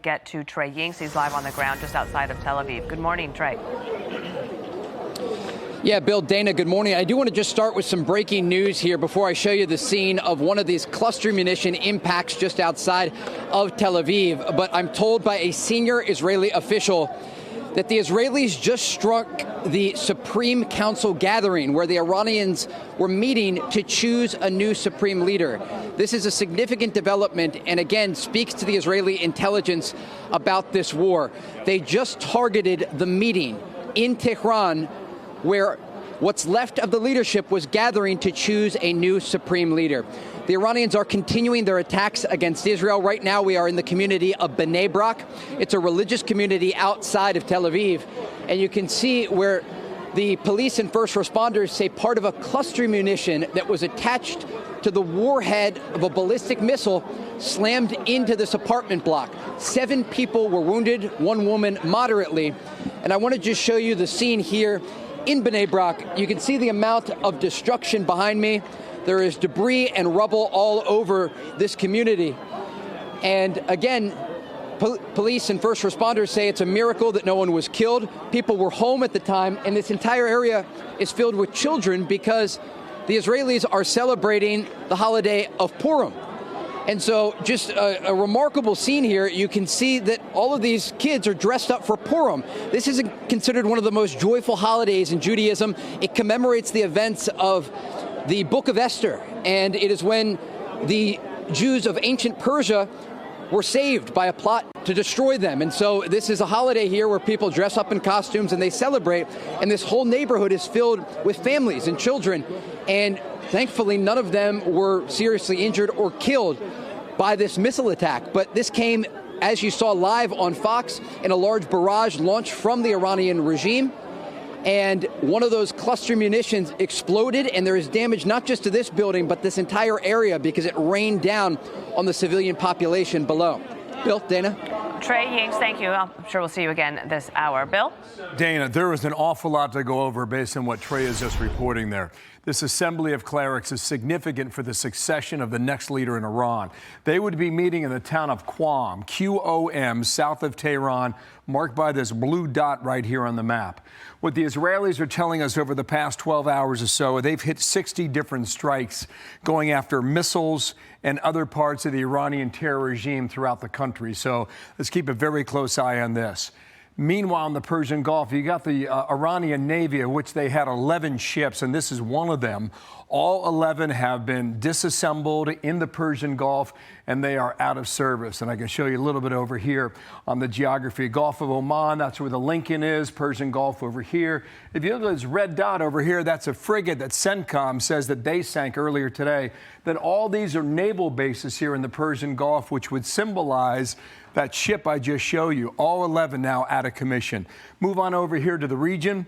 Get to Trey Yingst. He's live on the ground just outside of Tel Aviv. Good morning, Trey. Yeah, Bill, Dana, good morning. I do want to just start with some breaking news here before I show you the scene of one of these cluster munition impacts just outside of Tel Aviv. But I'm told by a senior Israeli official that the Israelis just struck the Supreme Council gathering where the Iranians were meeting to choose a new supreme leader. This is a significant development and, again, speaks to the Israeli intelligence about this war. They just targeted the meeting in Tehran where what's left of the leadership was gathering to choose a new supreme leader. The Iranians are continuing their attacks against Israel. Right now, we are in the community of Bnei Brak. It's a religious community outside of Tel Aviv. And you can see where the police and first responders say part of a cluster munition that was attached to the warhead of a ballistic missile slammed into this apartment block. 7 people were wounded, 1 woman moderately. And I want to just show you the scene here in Bnei Brak. You can see the amount of destruction behind me. There is debris and rubble all over this community. And again, police and first responders say it's a miracle that no one was killed. People were home at the time, and this entire area is filled with children because the Israelis are celebrating the holiday of Purim. And so just a remarkable scene here. You can see that all of these kids are dressed up for Purim. This is considered one of the most joyful holidays in Judaism. It commemorates the events of the Book of Esther, and it is when the Jews of ancient Persia were saved by a plot to destroy them. And so this is a holiday here where people dress up in costumes and they celebrate, and this whole neighborhood is filled with families and children. And thankfully, none of them were seriously injured or killed by this missile attack. But this came, as you saw live on Fox, in a large barrage launched from the Iranian regime. And one of those cluster munitions exploded, and there is damage not just to this building, but this entire area because it rained down on the civilian population below. Bill, Dana? Trey Yingst, thank you. I'm sure we'll see you again this hour. Bill? Dana, there is an awful lot to go over based on what Trey is just reporting there. This assembly of clerics is significant for the succession of the next leader in Iran. They would be meeting in the town of Qom, Q-O-M, south of Tehran, marked by this blue dot right here on the map. What the Israelis are telling us over the past 12 hours or so, they've hit 60 different strikes going after missiles and other parts of the Iranian terror regime throughout the country. So let's keep a very close eye on this. Meanwhile, in the Persian Gulf, you got the Iranian Navy, of which they had 11 ships, and this is one of them. All 11 have been disassembled in the Persian Gulf, and they are out of service. And I can show you a little bit over here on the geography. Gulf of Oman, that's where the Lincoln is. Persian Gulf over here. If you look at this red dot over here, that's a frigate that CENTCOM says that they sank earlier today. Then all these are naval bases here in the Persian Gulf, which would symbolize that ship I just showed you. All 11 now out of commission. Move on over here to the region.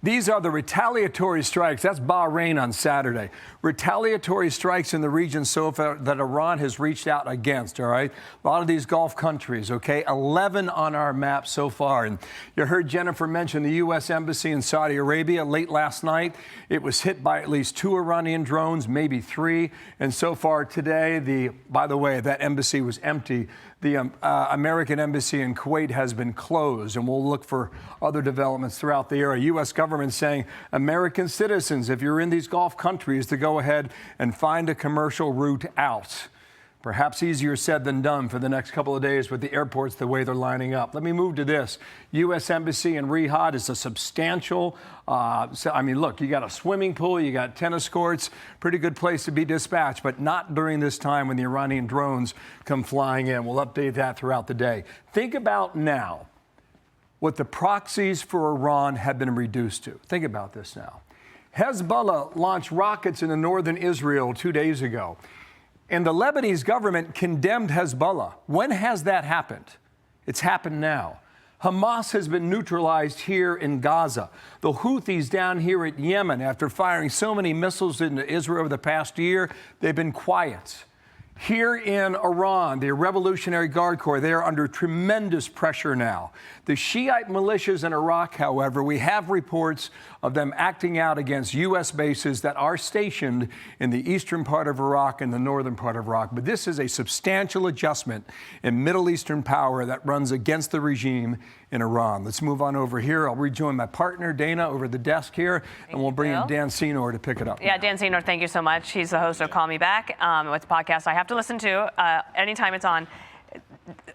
These are the retaliatory strikes. That's Bahrain on Saturday. Retaliatory strikes in the region so far that Iran has reached out against, all right? A lot of these Gulf countries, okay? 11 on our map so far. And you heard Jennifer mention the U.S. Embassy in Saudi Arabia late last night. It was hit by at least 2 Iranian drones, maybe 3. And so far today, by the way, that embassy was empty. The American embassy in Kuwait has been closed, and we'll look for other developments throughout the area. U.S. government saying American citizens, if you're in these Gulf countries, to go ahead and find a commercial route out. Perhaps easier said than done for the next couple of days with the airports the way they're lining up. Let me move to this. U.S. Embassy in Riyadh is a substantial, look, you got a swimming pool, you got tennis courts, pretty good place to be dispatched, but not during this time when the Iranian drones come flying in. We'll update that throughout the day. Think about now what the proxies for Iran have been reduced to. Think about this now. Hezbollah launched rockets into northern Israel 2 days ago. And the Lebanese government condemned Hezbollah. When has that happened? It's happened now. Hamas has been neutralized here in Gaza. The Houthis down here at Yemen, after firing so many missiles into Israel over the past year, they've been quiet. Here in Iran, the Revolutionary Guard Corps, they are under tremendous pressure now. The Shiite militias in Iraq, however, we have reports of them acting out against U.S. bases that are stationed in the eastern part of Iraq and the northern part of Iraq. But this is a substantial adjustment in Middle Eastern power that runs against the regime in Iran. Let's move on over here. I'll rejoin my partner, Dana, over the desk here, and we'll bring in Dan Senor to pick it up. Yeah, Dan Senor, thank you so much. He's the host of Call Me Back. It's a podcast I have to listen to anytime it's on.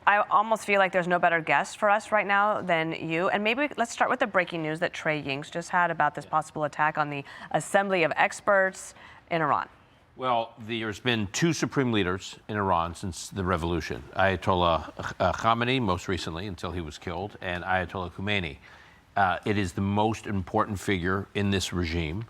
I almost feel like there's no better guest for us right now than you. And maybe let's start with the breaking news that Trey Yingst just had about this possible attack on the Assembly of Experts in Iran. Well, there's been two supreme leaders in Iran since the revolution. Ayatollah Khamenei, most recently, until he was killed, and Ayatollah Khomeini. It is the most important figure in this regime.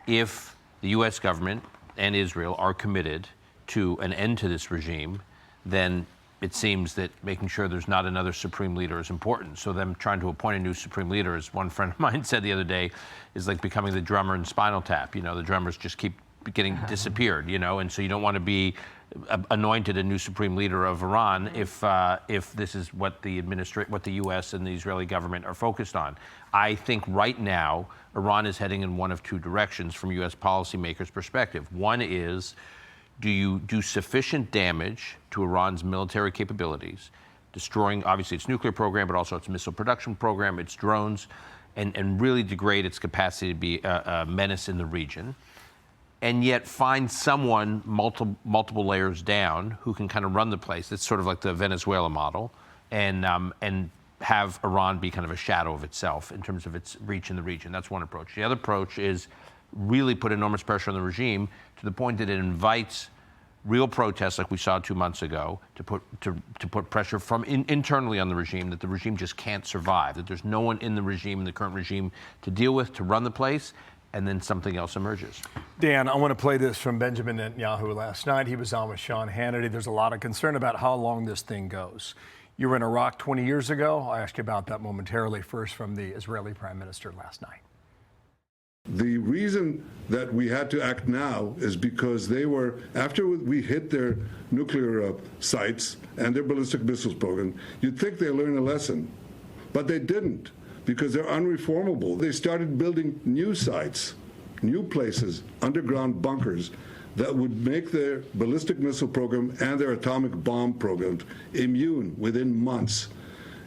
If the U.S. government and Israel are committed to an end to this regime, then it seems that making sure there's not another supreme leader is important. So them trying to appoint a new supreme leader, as one friend of mine said the other day, is like becoming the drummer in Spinal Tap. You know, the drummers just keep getting disappeared, you know, and so you don't want to be anointed a new supreme leader of Iran if this is what the U.S. and the Israeli government are focused on. I think right now Iran is heading in one of two directions from U.S. policymakers' perspective. One is, do you do sufficient damage to Iran's military capabilities, destroying obviously its nuclear program, but also its missile production program, its drones, and really degrade its capacity to be a menace in the region, and yet find someone multiple layers down who can kind of run the place. It's sort of like the Venezuela model, and have Iran be kind of a shadow of itself in terms of its reach in the region. That's one approach. The other approach is really put enormous pressure on the regime to the point that it invites real protests like we saw 2 months ago to put pressure from internally on the regime, that the regime just can't survive, that there's no one in the regime, in the current regime, to deal with, to run the place, and then something else emerges. Dan, I want to play this from Benjamin Netanyahu last night. He was on with Sean Hannity. There's a lot of concern about how long this thing goes. You were in Iraq 20 years ago. I'll ask you about that momentarily. First, from the Israeli Prime Minister last night. The reason that we had to act now is because they were, after we hit their nuclear sites and their ballistic missiles program, you'd think they learned a lesson, but they didn't, because they're unreformable. They started building new sites, new places, underground bunkers that would make their ballistic missile program and their atomic bomb program immune within months.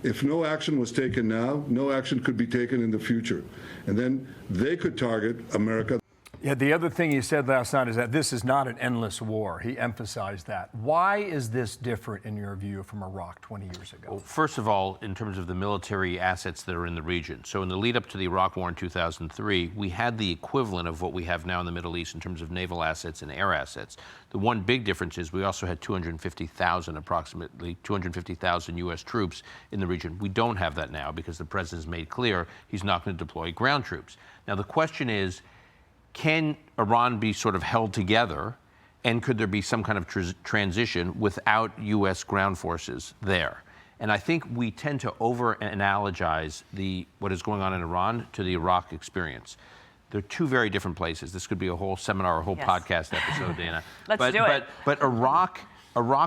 If no action was taken now, no action could be taken in the future. And then they could target America. Yeah, the other thing he said last night is that this is not an endless war. He emphasized that. Why is this different, in your view, from Iraq 20 years ago? Well, first of all, in terms of the military assets that are in the region. So in the lead up to the Iraq War in 2003, we had the equivalent of what we have now in the Middle East in terms of naval assets and air assets. The one big difference is we also had approximately 250,000 U.S. troops in the region. We don't have that now because the president's made clear he's not going to deploy ground troops. Now the question is, can Iran be sort of held together, and could there be some kind of transition without U.S. ground forces there? And I think we tend to over-analogize what is going on in Iran to the Iraq experience. They're two very different places. This could be a whole seminar, a whole podcast episode, Dana. Let's do it. But Iraq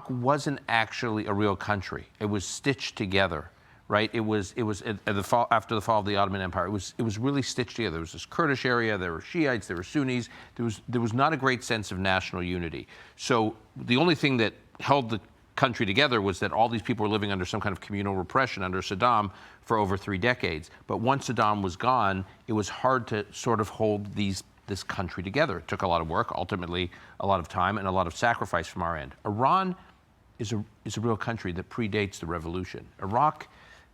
wasn't actually a real country. It was stitched together. Right, it was after the fall of the Ottoman Empire. It was really stitched together. There was this Kurdish area. There were Shiites. There were Sunnis. There was not a great sense of national unity. So the only thing that held the country together was that all these people were living under some kind of communal repression under Saddam for over 3 decades. But once Saddam was gone, it was hard to sort of hold this country together. It took a lot of work, ultimately a lot of time, and a lot of sacrifice from our end. Iran is a real country that predates the revolution. Iraq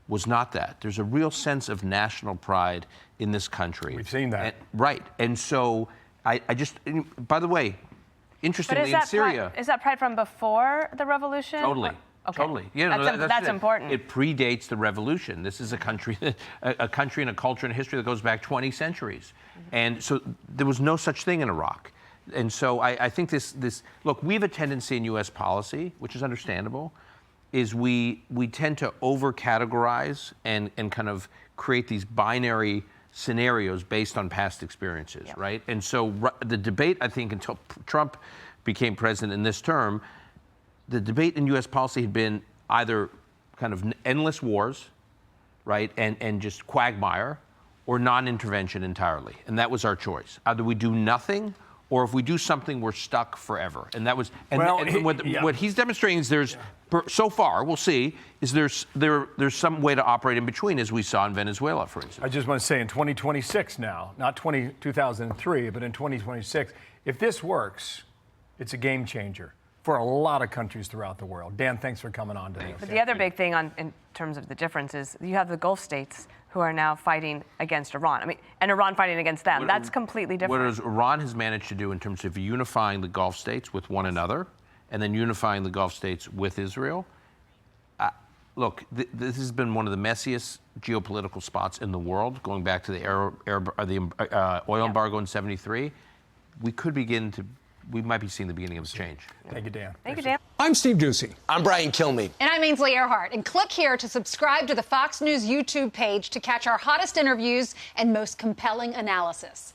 was not that. There's a real sense of national pride in this country. We've seen that. Right. And so I just, by the way, interestingly, in Syria. Is that pride from before the revolution? Totally. Okay. Totally. Yeah, that's important. It predates the revolution. This is a country and a culture and a history that goes back 20 centuries. Mm-hmm. And so there was no such thing in Iraq. And so I think look, we have a tendency in U.S. policy, which is understandable, is we tend to over-categorize and kind of create these binary scenarios based on past experiences, right? And so the debate, I think, until Trump became president in this term, the debate in U.S. policy had been either kind of endless wars, right, and just quagmire, or non-intervention entirely. And that was our choice. Either we do nothing, or if we do something, we're stuck forever. And that was, what he's demonstrating is so far, we'll see, is there's some way to operate in between, as we saw in Venezuela, for instance. I just want to say in 2026 now, not 2003, but in 2026, if this works, it's a game changer for a lot of countries throughout the world. Dan, thanks for coming on today. But the other big thing in terms of the difference is you have the Gulf states who are now fighting against Iran. I mean, and Iran fighting against them. That's completely different. What Iran has managed to do in terms of unifying the Gulf states with one another and then unifying the Gulf states with Israel. Look, this has been one of the messiest geopolitical spots in the world, going back to the oil embargo in '73. We might be seeing the beginning of a change. Thank you, Dan. Thank you, Dan. I'm Steve Doocy. I'm Brian Kilmeade. And I'm Ainsley Earhart. And click here to subscribe to the Fox News YouTube page to catch our hottest interviews and most compelling analysis.